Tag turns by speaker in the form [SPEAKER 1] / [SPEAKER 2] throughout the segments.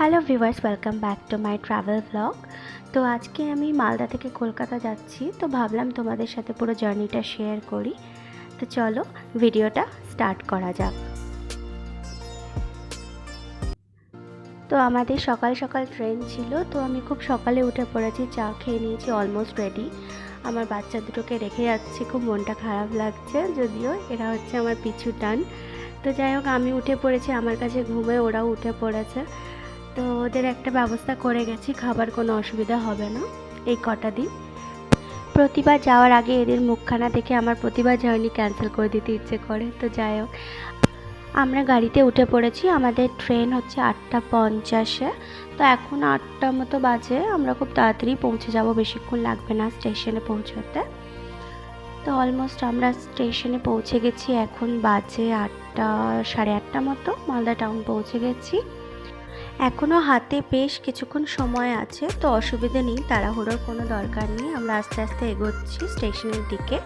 [SPEAKER 1] Hello viewers, welcome back to my travel blog. তো আজকে আমি মালদা থেকে কলকাতা যাচ্ছি, তো ভাবলাম তোমাদের সাথে পুরো জার্নিটা শেয়ার করি। তো চলো ভিডিওটা স্টার্ট করা যাক। তো আমাদের সকাল সকাল ট্রেন ছিল, তো আমি খুব সকালে উঠে পড়েছি, চা খেয়ে নিয়েছি, অলমোস্ট রেডি। আমার বাচ্চা দুটোকে রেখে যাচ্ছি, খুব মনটা খারাপ লাগছে, যদিও এরা হচ্ছে আমার পিছু টান। তো যাই হোক, আমি উঠে পড়েছি, আমার কাছে ঘুমে ওরাও উঠে পড়েছে। তো ওদের একটা ব্যবস্থা করে গেছি, খাবার কোনো অসুবিধা হবে না এই কটা দিন। প্রতিবার যাওয়ার আগে এদের মুখখানা দেখে আমার প্রতিবার জার্নি ক্যান্সেল করে দিতে ইচ্ছে করে। তো যাই হোক, আমরা গাড়িতে উঠে পড়েছি। আমাদের ট্রেন হচ্ছে 8:50-এ। তো এখন 8টা মতো বাজে, আমরা খুব তাড়াতাড়ি পৌঁছে যাব, বেশিক্ষণ লাগবে না স্টেশনে পৌঁছতে। তো অলমোস্ট আমরা স্টেশনে পৌঁছে গেছি, এখন বাজে 8টা, সাড়ে 8টা মতো। মালদা টাউন পৌঁছে গেছি। এখনও হাতে বেশ কিছুক্ষণ সময় আছে, তো অসুবিধা নেই, তাড়াহুড়োর কোনো দরকার নেই। আমরা আস্তে আস্তে এগোচ্ছি স্টেশনের দিকে।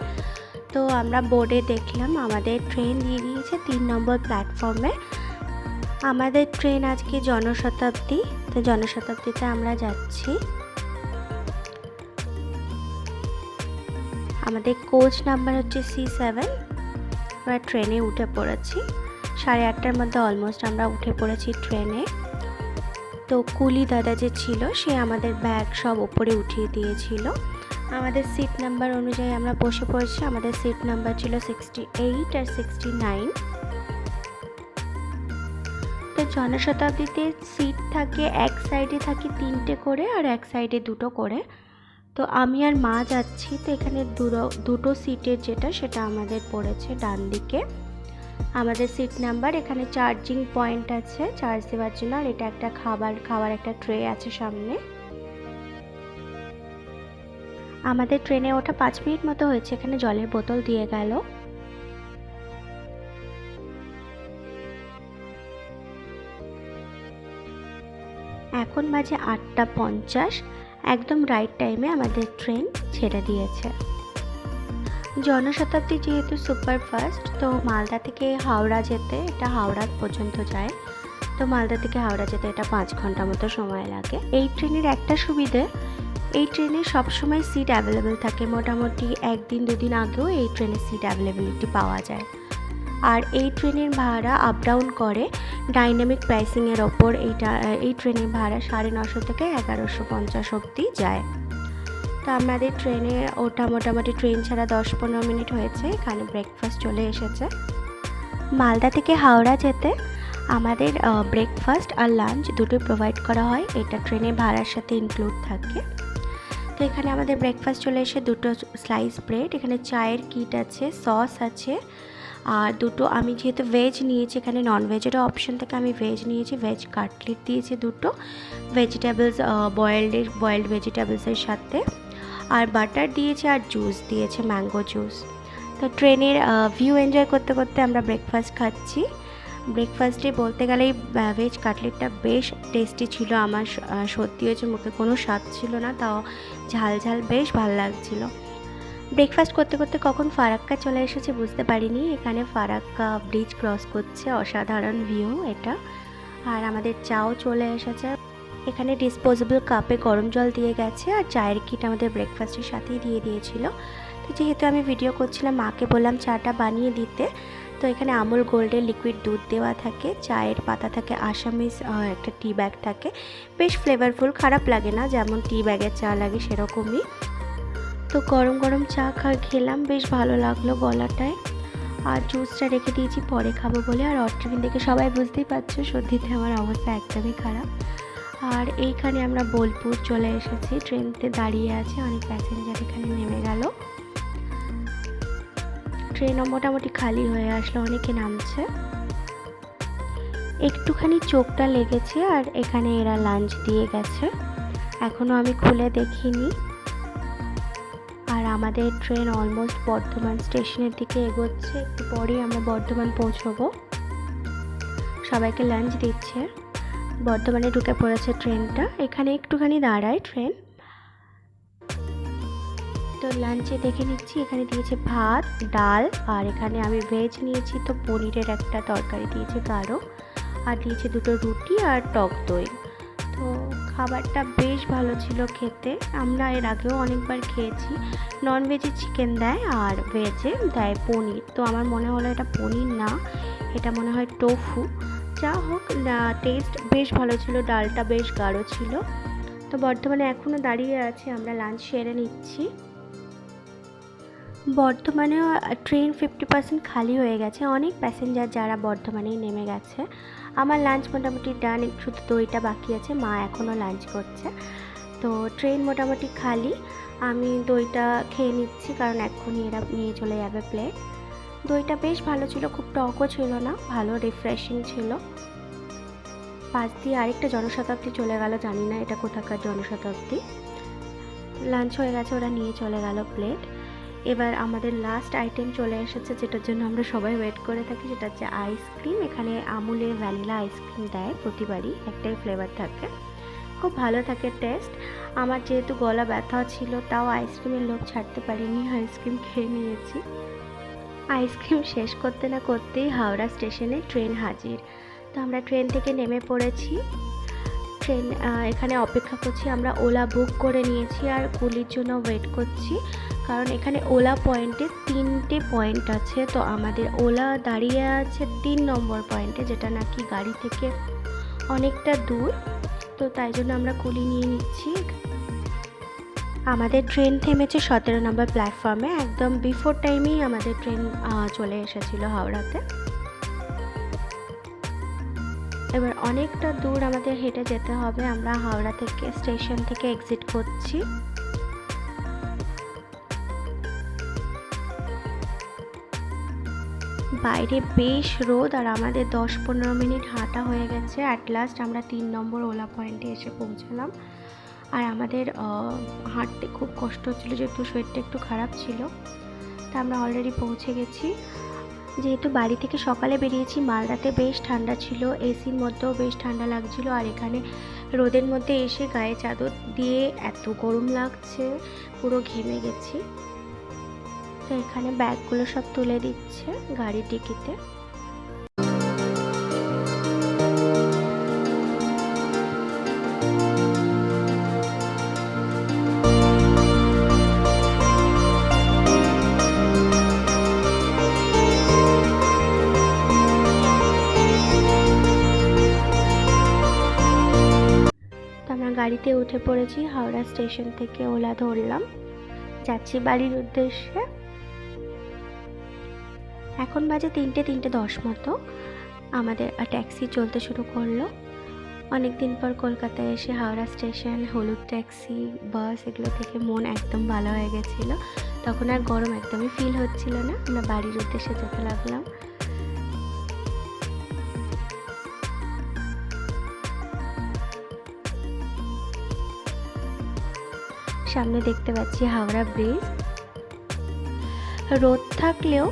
[SPEAKER 1] তো আমরা বোর্ডে দেখলাম আমাদের ট্রেন দিয়ে দিয়েছে 3 নম্বর প্ল্যাটফর্মে। আমাদের ট্রেন আজকে জনশতাব্দী, তো জনশতাব্দীতে আমরা যাচ্ছি। আমাদের কোচ নাম্বার হচ্ছে C7। আমরা ট্রেনে উঠে পড়েছি, 8:30টার মধ্যে অলমোস্ট আমরা উঠে পড়েছি ট্রেনে। তো কুলি দাদা যে ছিল, সে আমাদের ব্যাগ সব ওপরে উঠিয়ে দিয়েছিল। আমাদের সিট নাম্বার অনুযায়ী আমরা বসে পড়েছি। আমাদের সিট নাম্বার ছিল 68 আর 69। তো জনশতাব্দীতে সিট থাকে, এক সাইডে থাকে 3টে করে আর এক সাইডে 2টো করে। তো আমি আর মা যাচ্ছি, তো এখানে দুটো সিটের সেটা আমাদের পড়েছে ডান দিকে। আমাদের সিট নাম্বার, এখানে চার্জিং পয়েন্ট আছে চার্জ দেওয়ার জন্য, আর এটা একটা খাবার একটা ট্রে আছে সামনে। আমাদের ট্রেনে ওঠা 5 মিনিট মতো হয়েছে, এখানে জলের বোতল দিয়ে গেল। এখন বাজে 8:50, একদম রাইট টাইমে আমাদের ট্রেন ছেড়ে দিয়েছে। জনশতাব্দী যেহেতু সুপারফাস্ট, তো মালদা থেকে হাওড়া যেতে, এটা হাওড়া পর্যন্ত যায়। তো মালদা থেকে হাওড়া যেতে এটা 5 ঘন্টা মতো সময় লাগে। এই ট্রেনের একটা সুবিধে, এই ট্রেনে সবসময় সিট অ্যাভেলেবেল থাকে। মোটামুটি 1 দিন 2 দিন আগেও এই ট্রেনের সিট অ্যাভেলেবিলিটি পাওয়া যায়। আর এই ট্রেনের ভাড়া আপ ডাউন করে ডাইনামিক প্রাইসিংয়ের ওপর। এই ট্রেনের ভাড়া 950 থেকে 1150 অবধি যায়। তো আমাদের ট্রেনে ওটা মোটামুটি ট্রেন ছাড়া 10-15 মিনিট হয়েছে, এখানে ব্রেকফাস্ট চলে এসেছে। মালদা থেকে হাওড়া যেতে আমাদের ব্রেকফাস্ট আর লাঞ্চ দুটোই প্রোভাইড করা হয়, এটা ট্রেনের ভাড়ার সাথে ইনক্লুড থাকে। তো এখানে আমাদের ব্রেকফাস্ট চলে এসে 2টো স্লাইস ব্রেড, এখানে চায়ের কিট আছে, সস আছে, আর আমি যেহেতু ভেজ নিয়েছি, এখানে নন ভেজেরও অপশন থাকে, আমি ভেজ নিয়েছি। ভেজ কাটলেট দিয়েছে 2টো, ভেজিটেবলস বয়েলড ভেজিটেবলসের সাথে, আর বাটার দিয়েছে, আর জুস দিয়েছে, ম্যাঙ্গো জুস। তো ট্রেনের ভিউ এনজয় করতে করতে আমরা ব্রেকফাস্ট খাচ্ছি। ব্রেকফাস্টে বলতে গেলে ভেজ কাটলেটটা বেশ টেস্টি ছিল। আমার সত্যি হয়েছে, মুখে কোনো স্বাদ ছিল না, তাও ঝাল ঝাল বেশ ভালো লাগছিল। ব্রেকফাস্ট করতে করতে কখন ফারাক্কা চলে এসেছে বুঝতে পারিনি। এখানে ফারাক্কা ব্রিজ ক্রস করছে, অসাধারণ ভিউ এটা। আর আমাদের চাও চলে এসেছে, এখানে ডিসপোজেবল কাপে গরম জল দিয়ে গেছে, আর চায়ের কিট আমাদের ব্রেকফাস্টের সাথেই দিয়ে দিয়েছিল। তো যেহেতু আমি ভিডিও করছিলাম, মাকে বললাম চাটা বানিয়ে দিতে। তো এখানে আমুল গোল্ডের লিকুইড দুধ দেওয়া থাকে, চায়ের পাতা থাকে, আসামিস একটা টি ব্যাগ থাকে, বেশ ফ্লেভারফুল, খারাপ লাগে না, যেমন টি ব্যাগের চা লাগে সেরকমই। তো গরম গরম চা খেলাম, বেশ ভালো লাগলো গলাটায়। আর জুসটা রেখে দিয়েছি পরে খাবো বলে। আর অট্রেন দেখে সবাই বুঝতেই পারছো, সর্দিতে আমার অবস্থা একদমই খারাপ। আর এইখানে আমরা বোলপুর চলে এসেছি, ট্রেনতে দাঁড়িয়ে আছে, অনেক প্যাসেঞ্জার এখানে নেমে গেল। ট্রেনও মোটামুটি খালি হয়ে আসলো, অনেকে নামছে। একটুখানি চোখটা লেগেছে, আর এখানে এরা লাঞ্চ দিয়ে গেছে, এখনও আমি খুলে দেখিনি। আর আমাদের ট্রেন অলমোস্ট বর্ধমান স্টেশনের দিকে এগোচ্ছে, একটু পরেই আমরা বর্ধমান পৌঁছবো। সবাইকে লাঞ্চ দিচ্ছে, বর্ধমানে ঢুকে পড়েছে ট্রেনটা, এখানে একটুখানি দাঁড়ায় ট্রেন। তো লাঞ্চে দেখে নিচ্ছি, এখানে দিয়েছে ভাত, ডাল, আর এখানে আমি ভেজ নিয়েছি, তো পনিরের একটা তরকারি দিয়েছে গাঢ়, আর দিয়েছে 2টো রুটি আর টক দই। তো খাবারটা বেশ ভালো ছিল খেতে। আমরা এর আগেও অনেকবার খেয়েছি। ননভেজে চিকেন দেয় আর ভেজে দেয় পনির। তো আমার মনে হলো এটা পনির না, এটা মনে হয় টোফু। যা হোক, টেস্ট বেশ ভালো ছিল, ডালটা বেশ গাঢ় ছিল। তো বর্ধমানে এখনও দাঁড়িয়ে আছে, আমরা লাঞ্চ সেরে নিচ্ছি। বর্ধমানে ট্রেন 50% খালি হয়ে গেছে, অনেক প্যাসেঞ্জার যারা বর্ধমানেই নেমে গেছে। আমার লাঞ্চ মোটামুটি ডান, শুধু দইটা বাকি আছে, মা এখনও লাঞ্চ করছে। তো ট্রেন মোটামুটি খালি, আমি দইটা খেয়ে নিচ্ছি কারণ এক্ষুনি এরা নিয়ে চলে যাবে প্লেট। দইটা বেশ ভালো ছিল, খুব টকও ছিল না, ভালো রিফ্রেশিং ছিল। পাশ দিয়ে আরেকটা জনশতাব্দী চলে গেল, জানি না এটা কোথাকার জনশতাব্দী। লাঞ্চ হয়ে গেছে, ওরা নিয়ে চলে গেল প্লেট। এবার আমাদের লাস্ট আইটেম চলে এসেছে, যেটার জন্য আমরা সবাই ওয়েট করে থাকি, সেটা হচ্ছে আইসক্রিম। এখানে আমুলের ভ্যানিলা আইসক্রিম দেয়, প্রতিবারই একটাই ফ্লেভার থাকে, খুব ভালো থাকে টেস্ট। আমার যেহেতু গলা ব্যথা ছিল, তাও আইসক্রিমের লোভ ছাড়তে পারিনি, আইসক্রিম খেয়ে নিয়েছি। আইসক্রিম শেষ করতে না করতেই হাওড়া স্টেশনে ট্রেন হাজির। তো আমরা ট্রেন থেকে নেমে পড়েছি। ট্রেন এখানে অপেক্ষা করছি, আমরা ওলা বুক করে নিয়েছি আর কুলির জন্য ওয়েট করছি, কারণ এখানে ওলা পয়েন্টে 3টে পয়েন্ট আছে। তো আমাদের ওলা দাঁড়িয়ে আছে 3 নম্বর পয়েন্টে, যেটা নাকি গাড়ি থেকে অনেকটা দূর। তো তাই জন্য আমরা কুলি নিয়ে নিচ্ছি। আমাদের ট্রেন থেমেছে 17 নম্বর প্ল্যাটফর্মে, একদম বিফোর টাইমেই আমাদের ট্রেন চলে এসেছিলো হাওড়াতে। এবার অনেকটা দূর আমাদের হেঁটে যেতে হবে, আমরা হাওড়া থেকে স্টেশন থেকে এক্সিট করছি। বাইরে বেশ রোদ আর আমাদের 10-15 মিনিট হাঁটা হয়ে গেছে। অ্যাট লাস্ট আমরা 3 নম্বর ওলা পয়েন্টে এসে পৌঁছালাম। আর আমাদের হাঁটতে খুব কষ্ট হচ্ছিলো, যেহেতু শরীরটা একটু খারাপ ছিল। তা আমরা অলরেডি পৌঁছে গেছি। যেহেতু বাড়ি থেকে সকালে বেরিয়েছি, মালদাতে বেশ ঠান্ডা ছিল, এসির মধ্যেও বেশ ঠান্ডা লাগছিল। আর এখানে রোদের মধ্যে এসে গায়ে চাদর দিয়ে এত গরম লাগছে, পুরো ঘেমে গেছি। তো এখানে ব্যাগগুলো সব তুলে দিচ্ছে গাড়ির ডিকিতে। আমরা গাড়িতে উঠে পড়েছি, হাওড়া স্টেশন থেকে ওলা ধরলাম, যাচ্ছি বাড়ির উদ্দেশ্যে। এখন বাজে 3:10 মতো। আমাদের ট্যাক্সি চলতে শুরু করলো। অনেক দিন পর কলকাতায় এসে হাওড়া স্টেশন, হলুদ ট্যাক্সি, বাস এগুলো থেকে মন একদম ভালো হয়ে গেছিলো। তখন আর গরম একদমই ফিল হচ্ছিল না। আমরা বাড়ির উদ্দেশ্যে যেতে লাগলাম। সামনে দেখতে পাচ্ছি হাওড়া ব্রিজ। রোদ থাকলেও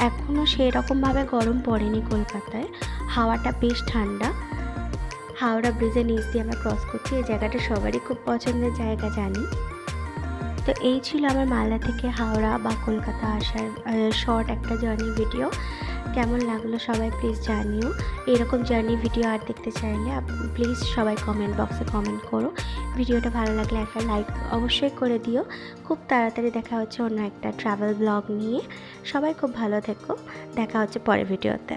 [SPEAKER 1] এখনও সেরকমভাবে গরম পড়েনি কলকাতায়, হাওয়াটা বেশ ঠান্ডা। হাওড়া ব্রিজের নিচ দিয়ে আমরা ক্রস করছি, এই জায়গাটা সবারই খুব পছন্দের জায়গা জানি। তো এই ছিল আমার মালদা থেকে হাওড়া বা কলকাতা আসার শর্ট একটা জার্নি ভিডিও। কেমন লাগলো সবাই প্লিজ জানিও। এরকম জার্নি ভিডিও আর দেখতে চাইলে প্লিজ সবাই কমেন্ট বক্সে কমেন্ট করো। ভিডিওটা ভালো লাগলে একটা লাইক অবশ্যই করে দিও। খুব তাড়াতাড়ি দেখা হচ্ছে অন্য একটা ট্রাভেল ব্লগ নিয়ে। সবাই খুব ভালো থেকো, দেখা হচ্ছে পরের ভিডিওতে।